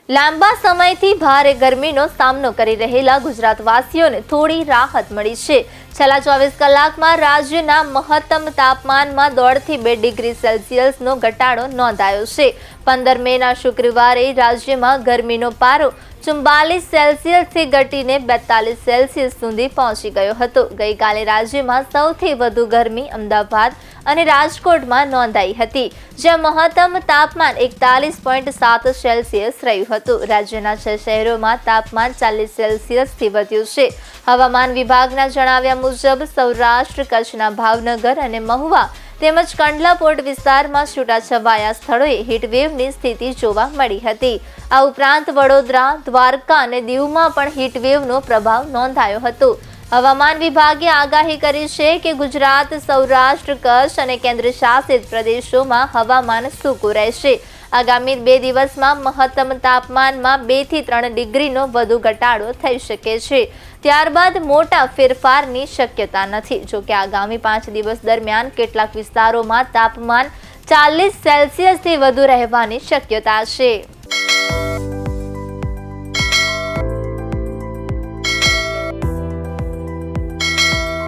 લાંબા સમયથી ભારે ગરમીનો સામનો કરી રહેલા ગુજરાતવાસીઓને થોડી રાહત મળી છે। છેલ્લા 24 કલાકમાં રાજ્યના મહત્તમ તાપમાનમાં 1.5 થી 2 ડિગ્રી સેલ્સિયસનો ઘટાડો નોંધાયો છે। 15 મેના શુક્રવારે રાજ્યમાં ગરમીનો પારો 44 સેલ્સિયસથી ઘટીને 42 સેલ્સિયસ સુધી પહોંચી ગયો હતો। ગઈકાલે રાજ્યમાં સૌથી વધુ ગરમી અમદાવાદ અને રાજકોટમાં નોંધાઈ હતી, જ્યાં મહત્તમ તાપમાન 41.7 સેલ્સિયસ રહ્યું હતું। રાજ્યના 6 શહેરોમાં તાપમાન 40 સેલ્સિયસથી વધ્યું છે। હવામાન વિભાગના જણાવ્યા મુજબ સૌરાષ્ટ્ર કચ્છના ભાવનગર અને મહુવા તેમજ કંડલા પોર્ટ વિસ્તારમાં છૂટાછવાયા સ્થળોએ હીટવેવની સ્થિતિ જોવા મળી હતી। આ ઉપરાંત વડોદરા, દ્વારકા અને દીવમાં પણ હીટવેવનો પ્રભાવ નોંધાયો હતો। હવામાન વિભાગે આગાહી કરી છે કે ગુજરાત, સૌરાષ્ટ્ર, કચ્છ અને કેન્દ્રશાસિત પ્રદેશોમાં હવામાન સૂકું રહેશે। આગામી 2 દિવસમાં મહત્તમ તાપમાનમાં 2 થી 3 ડિગ્રીનો વધુ ઘટાડો થઈ શકે છે। ત્યારબાદ મોટા ફેરફારની શક્યતા નથી। જોકે આગામી 5 દિવસ દરમિયાન કેટલાક વિસ્તારોમાં તાપમાન 40 સેલ્સિયસથી વધુ રહેવાની શક્યતા છે।